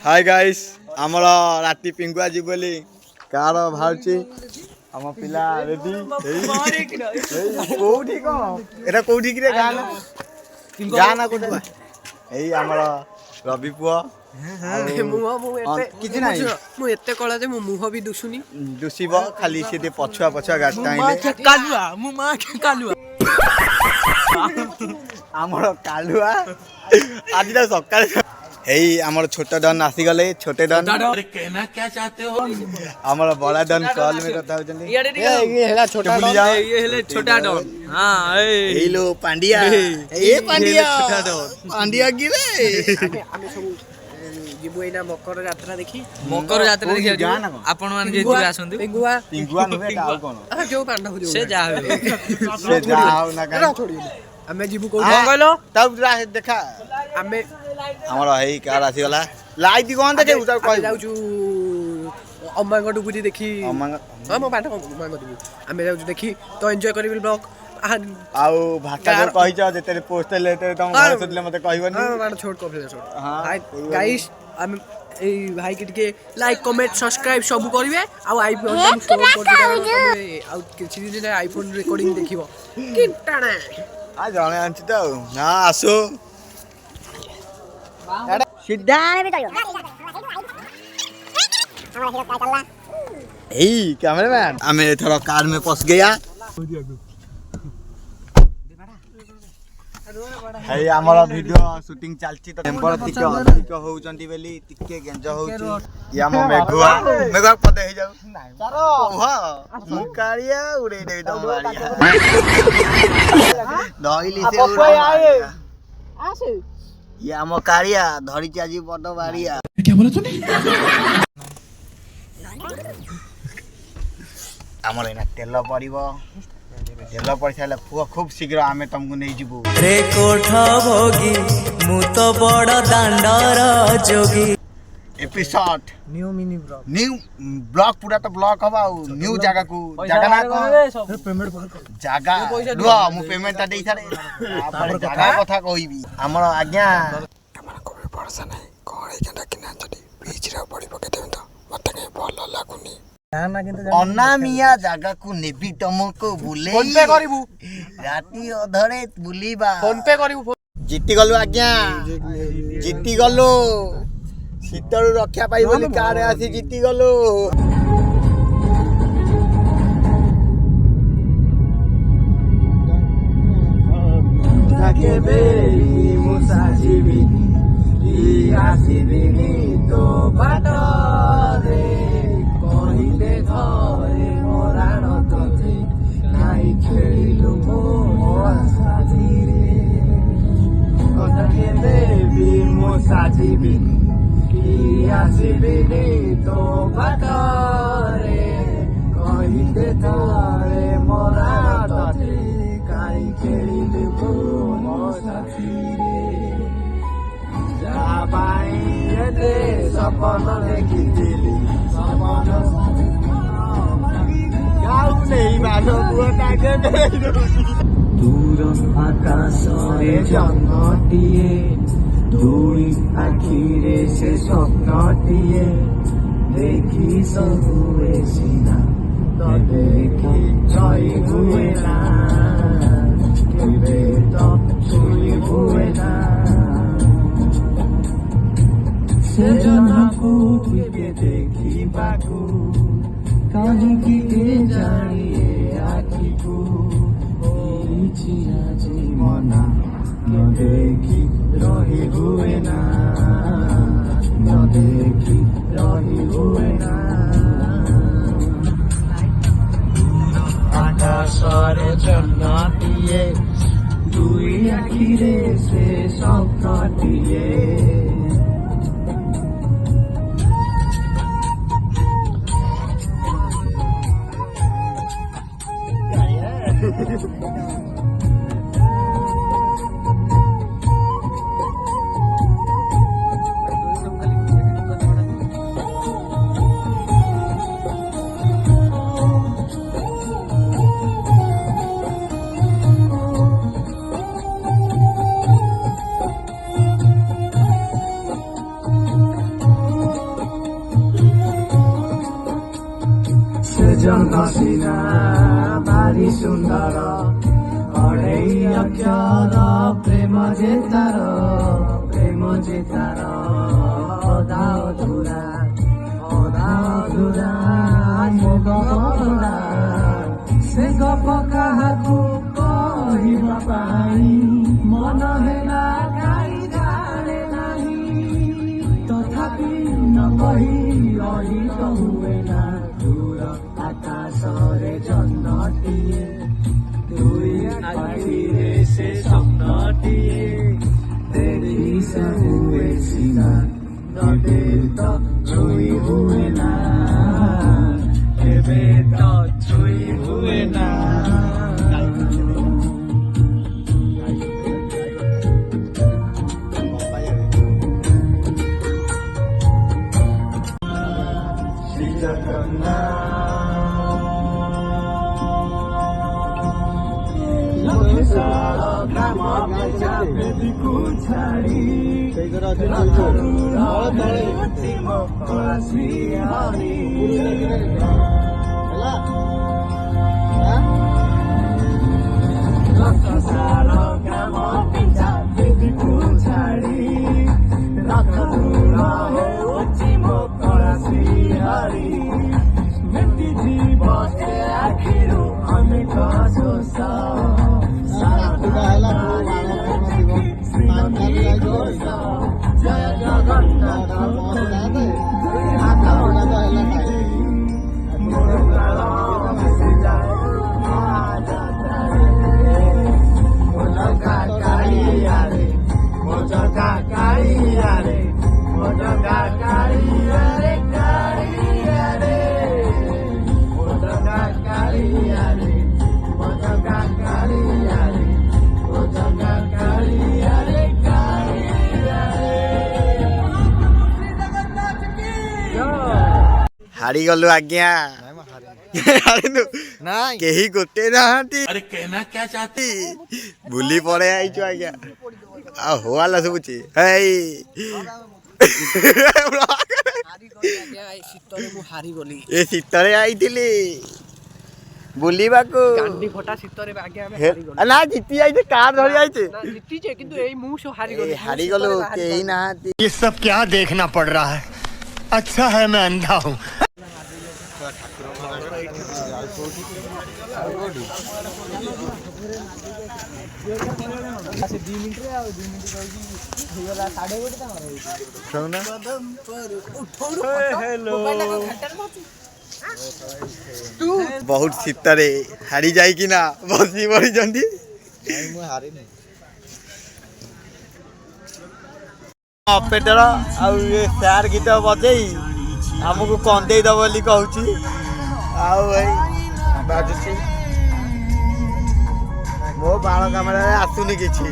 hi guys आमर राति पिंगुआ जी बोली कार बाहर आम पिला रेडी कोठी कौन एटा कोठी कि गाना गाना कोठी एई आमर रवि पुआ किछि नाही मु एते कळा जे मु मुह भी दुसुनी दुसिबो खाली से पछुआ पछुआ गाड़ी टाइले कालुआ मु मां के कालुआ आमर कालुआ आज ना सकाळे एई आमर छोटा डन आसी गले छोटे डन अरे कहना क्या चाहते हो आमर बड़ा डन कॉल में कथा होजनी ये हेला छोटा डन ये हेले छोटा डन हां एई लो पांडिया ए पांडिया छोटा डन पांडिया गिरे आमे सब जीबो एना मकर यात्रा देखि आपण मान जे दिबे आसंदी पिंगुआ नुहे आउ कोन आ जो पांडा हो से जा ना का छोड़ी आमे जीबो को कहलो तब देखा आमे हमर हेई कार आसी गला लाइट कोन देखे उतर कहि जाउछु अम्मांग डुबुरी देखि अम्मांग हां मो बाटा अम्मांग डुबुरी आमे जाउछु देखि तो एन्जॉय करिबल ब्लॉग आउ भाषा जो कहि छ जेते पोस्ट लेते तुम घर सदले मते कहबनी हां बाटा छोड़ को फिर छोड़ हां गाइस हम ए भाई के टिके लाइक कमेंट सब्सक्राइब सब करिवे आ आईफोन हम स्टोर कर दिबे आ किछि दिन आईफोन रिकॉर्डिंग देखिबो किटाणे आ जणे आंछि त ना आसो सीधा भी चलो ए कैमरामैन हमें थोड़ा कार में फंस गया है हमर वीडियो शूटिंग चलची त टेम्पर टिके अधिक होउचंती बेली टिके गेंज होउची या म मेघा पदे हे जाऊ चारो हां कारिया उड़े दे दम बारिया धइली से उड़े आसे ये हम कारिया धरी चाजी बड बारिया क्या बोला तूने हमर एना तेल पड़िबो तेल पड़ साला खूब शीघ्र आमे तुमको नहीं जीबू रे कोठ भोगी मु तो बड़ दांडर जोगी episode new mini blog new blog पूरा तो ब्लॉग हबा न्यू जगह को जगह ना को पेमेंट कर जगह दुआ मु पेमेंट ता देई थारे आपण जगह कथा कहबी हमर आज्ञा हमरा को भरोसा नहीं कोळे केना किना चडी बीच रे पड़ी पके तो मते के भलो लागुनी ना किंतु अनामिया जगह को नेबी तुमको बुले फोन पे करिवु राती अधरे बुलीबा फोन पे करिवु जीती गलु आज्ञा जीती गलु शीतल रक्षा पाई बोली कार आसी जीती गलु ताके बेरी मुसाजिबी ई आसीबिनी तो बाटा रे कहिले घरे मोराण तोते नाइ खेलिलु मो आसाजिरे ताके बेरी मुसाजिबी ई आसीबिनी तो बाटा रे कहिले घरे मोराण तोते काई खेलिलु मो आसाजिरे सपन देखिथिली सपन गाउ नहीं मानो बुआटाके दूर आकाशरे जन्मटिए दूरी आखिरे से स्वप्नटिए देखी सबुए सिना तो देखी जय हुए ना केबे तो छुई हुए ना से जनाको तुके देखी बाकू कहीं की जानिए आखी को इची आजी मना न देखी रही हुए ना न देखी रही हुए ना आकाशरे जन्नतिए दुई आखिरे से स्वप्नटिए ଜହ୍ନ ସିନା ଭାରି ସୁନ୍ଦର ଅଢ଼େଇ ଅକ୍ଷର ପ୍ରେମ ଯେ ତାର ଅଧା ଅଧୁରା ମୋ ଗପରା ସେ ଗପ କାହାକୁ କହିବା ପାଇଁ ମନ ହେଲା କାହିଁ ଜାଣେ ନାହିଁ ତଥାପି ନ କହି ରହି ତ ହୁଏ ନା ଦୂର ଆକାଶରେ ଜହ୍ନଟିଏ ଦୁଇ ଆଖିରେ ସେ ସ୍ୱପ୍ନଟିଏ ଦେଖି ସେ ହୁଏ ସିନା ନଦେ ତ ଛୁଇ ହୁଏ ନା ଏବେ ତ ଛୁଇ ହୁଏ ନା हारी गलु आज्ञा केही गोटे नाहांती अरे कहना क्या चाहती बुली पड़े आइछु आज्ञा आ होवाला सबुची हेई ए शीतरे आइथिली बुलीबाकू गांडी फटा शीतरे आगे हमें ना जीती आइते कार धरी आइते ना जीती जे किंतु एई मुंह सो हारी हारी गलु केही नाहांती ये सब क्या देखना पड़ रहा है अच्छा है मैं अंधा हूँ बहुत शीतरे हारी जाई कि ना बसी पड़ी जंदी ऑपरेटर आउ ये शहर गीत बजेई हमको कंदे दब बोली कहूची आउ भाई बाजुची मो बाल कैमेरा आसुनी किछि